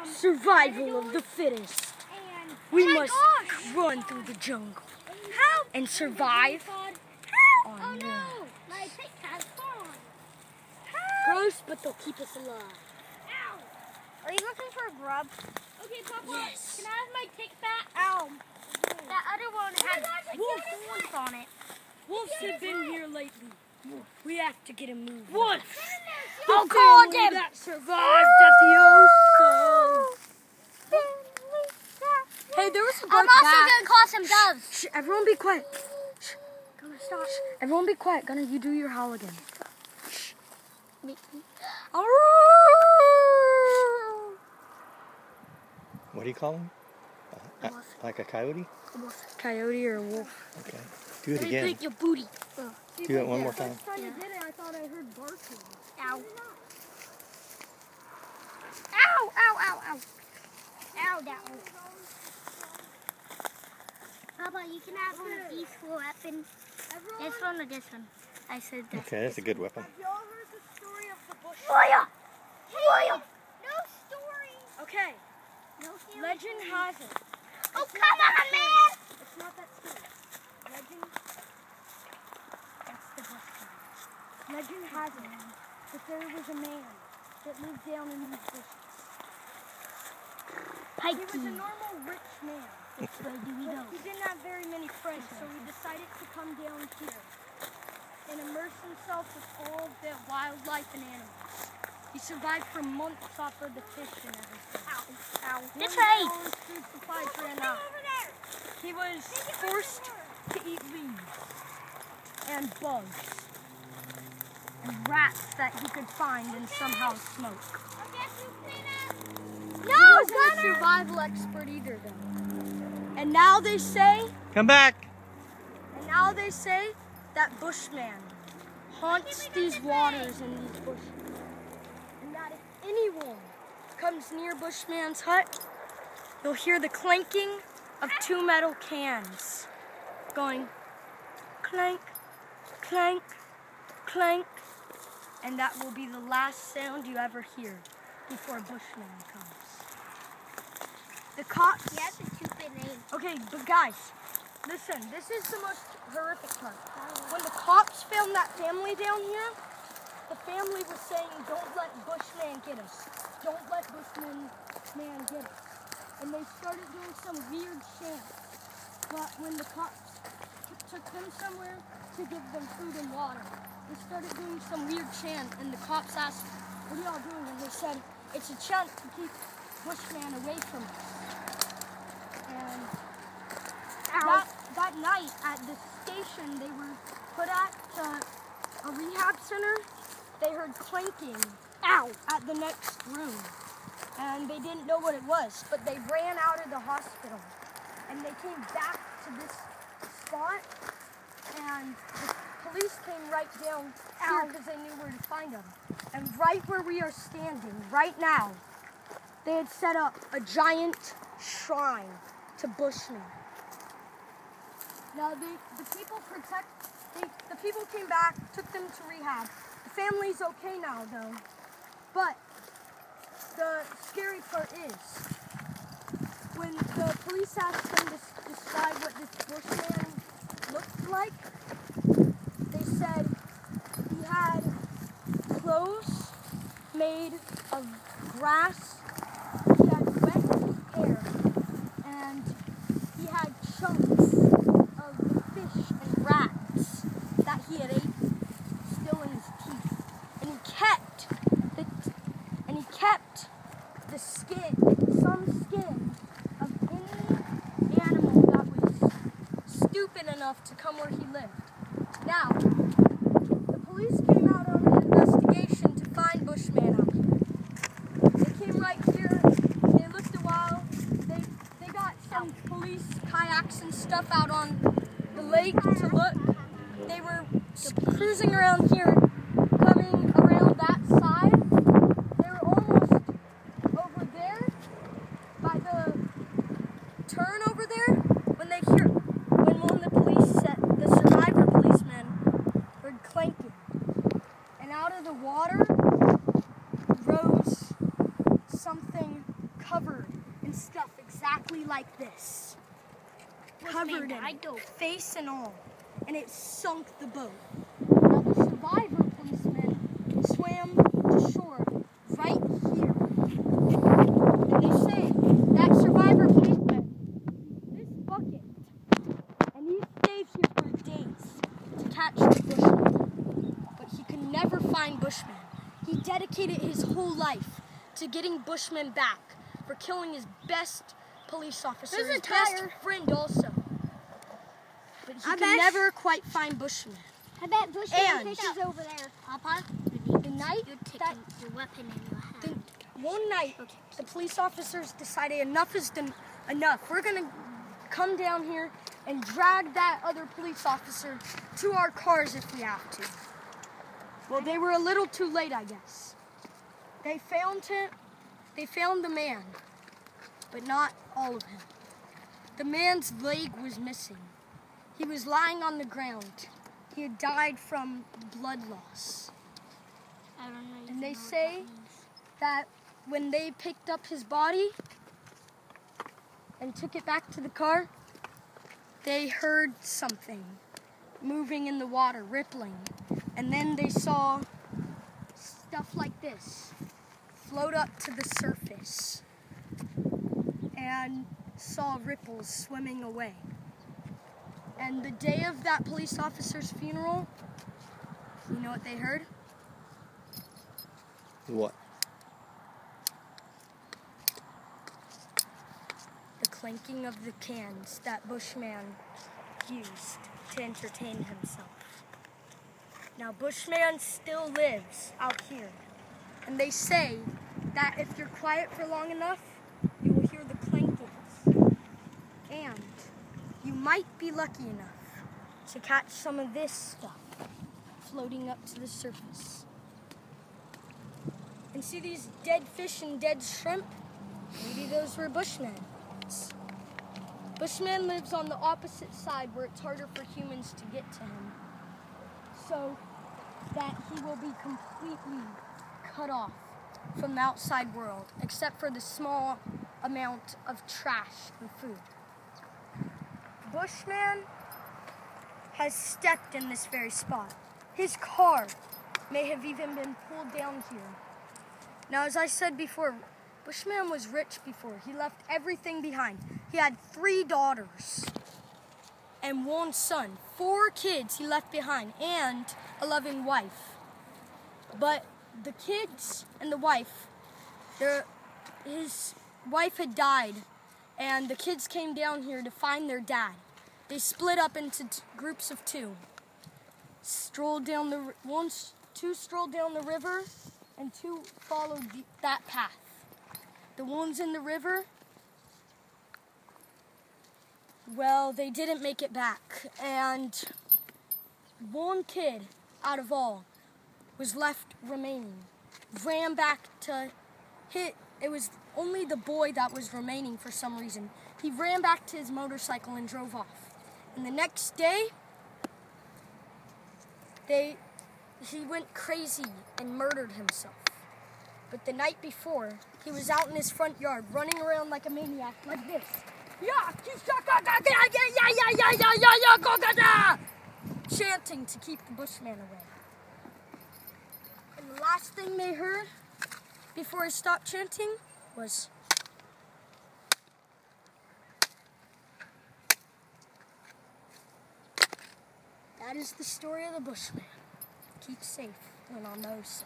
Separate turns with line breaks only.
Survival of the fittest. We must run through the jungle and survive on one.
My pick has fallen.
Gross, but they'll keep us alive.
Ow! Are you looking for a grub? Okay, Papa.
Yes.
Can I have my tick back? Ow! That other one had thorns on it.
Wolves have been here lately. We have to get him moving.
Wolf!
Oh, God! That survived at the Oso. Hey, there was a bird
I'm also
back.
gonna call some doves.
Shh, everyone be quiet. Shh. Stop. Shh. Everyone be quiet. Gunnar, you do your howl again. Shh.
What do you call him? Like a coyote?
Coyote or a wolf.
Okay. Do it again.
Take your booty.
Do it one more time.
Last time you did it, I thought I heard barking.
Ow. Ow, ow, ow, ow. Ow, that one. Papa, you can have one of these for weapons. This one or this one? I said that.
Okay, that's a good weapon.
Have y'all heard the story of the bush?
No story.
Okay.
No story.
Legend has it.
Oh, come on, man.
It's not that scary. Legend. That's the bushman. Legend has it that there was a man that lived down in these bushes. He was a normal rich man.
Which way do we go?
He didn't have very many friends, so he decided to come down here and immerse himself with all of the wildlife and animals. He survived for months off of the fish and everything.
Ow. This
One
way.
day all his food supplies ran out. He was forced to eat leaves and bugs and rats that he could find and somehow smoke.
No,
He wasn't a survival expert either, though. And now they say,
Come back.
that Bushman haunts these waters and these bushes. And that if anyone comes near Bushman's hut, you'll hear the clanking of 2 metal cans going clank, clank, clank. And that will be the last sound you ever hear before Bushman comes. The cops...
He has a stupid name.
Okay, but guys, listen, this is the most horrific part. When the cops found that family down here, the family was saying, don't let Bushman get us. Don't let Bushman get us. And they started doing some weird chant. But when the cops took them somewhere to give them food and water, they started doing some weird chant, and the cops asked, what are y'all doing? And they said, it's a chant to keep Bushman away from us. And that night at the station they were put at a rehab center, they heard clanking at the next room. And they didn't know what it was, but they ran out of the hospital. And they came back to this spot, and the police came right down here because they knew where to find them. And right where we are standing, right now, they had set up a giant shrine to Bushman. Now the people came back, took them to rehab. The family's okay now though. But the scary part is, when the police asked them to describe what this Bushman looked like, they said he had clothes made of grass. He had wet hair, and he had chunks of the fish and rats that he had eaten still in his teeth. And he kept the skin, some skin of any animal that was stupid enough to come where he lived. Now, the police came out on an investigation to find Bushman out here. They came right here, they looked a while, they got some police kayaks and stuff out on the lake to look. They were cruising around here, coming around that side. They were almost over there, by the turn over there, when one of the police the survivor policemen heard clanking. And out of the water rose something covered in stuff exactly like this. Covered in it, face and all. And it sunk the boat. Now the survivor policeman swam to shore right here. And they say that survivor policeman used this bucket and he stayed here for days to catch the Bushman. But he could never find Bushman. He dedicated his whole life to getting Bushman back for killing his best police officer, his best friend also. But he could never quite find Bushman.
I bet Bushman fishes over there. Papa,
the night
you're taking your weapon in your hand.
One night, the police officers decided enough is enough. We're going to come down here and drag that other police officer to our cars if we have to. Well, they were a little too late, I guess. They found him. They found the man, but not all of him. The man's leg was missing. He was lying on the ground. He had died from blood loss.
I don't know.
And they say that when they picked up his body and took it back to the car, they heard something moving in the water, rippling. And then they saw stuff like this float up to the surface and saw ripples swimming away. And the day of that police officer's funeral, you know what they heard?
What?
The clanking of the cans that Bushman used to entertain himself. Now, Bushman still lives out here. And they say that if you're quiet for long enough, you will hear the clankings. And you might be lucky enough to catch some of this stuff floating up to the surface. And see these dead fish and dead shrimp? Maybe those were Bushman's. Bushman lives on the opposite side where it's harder for humans to get to him. So that he will be completely cut off from the outside world, except for the small amount of trash and food. Bushman has stepped in this very spot. His car may have even been pulled down here. Now, as I said before, Bushman was rich before. He left everything behind. He had 3 daughters and 1 son. 4 kids he left behind and a loving wife. But the kids and the wife, his wife had died, and the kids came down here to find their dad. They split up into groups of 2. Strolled down the 2 strolled down the river, and 2 followed that path. The ones in the river, well, they didn't make it back, and 1 kid out of all was left remaining. Ran back to hit. It was only the boy that was remaining for some reason. He ran back to his motorcycle and drove off. And the next day, he went crazy and murdered himself. But the night before, he was out in his front yard running around like a maniac, like this. Chanting to keep the Bushman away. And the last thing they heard before he stopped chanting was that is the story of the Bushman. Keep safe when on the Oso.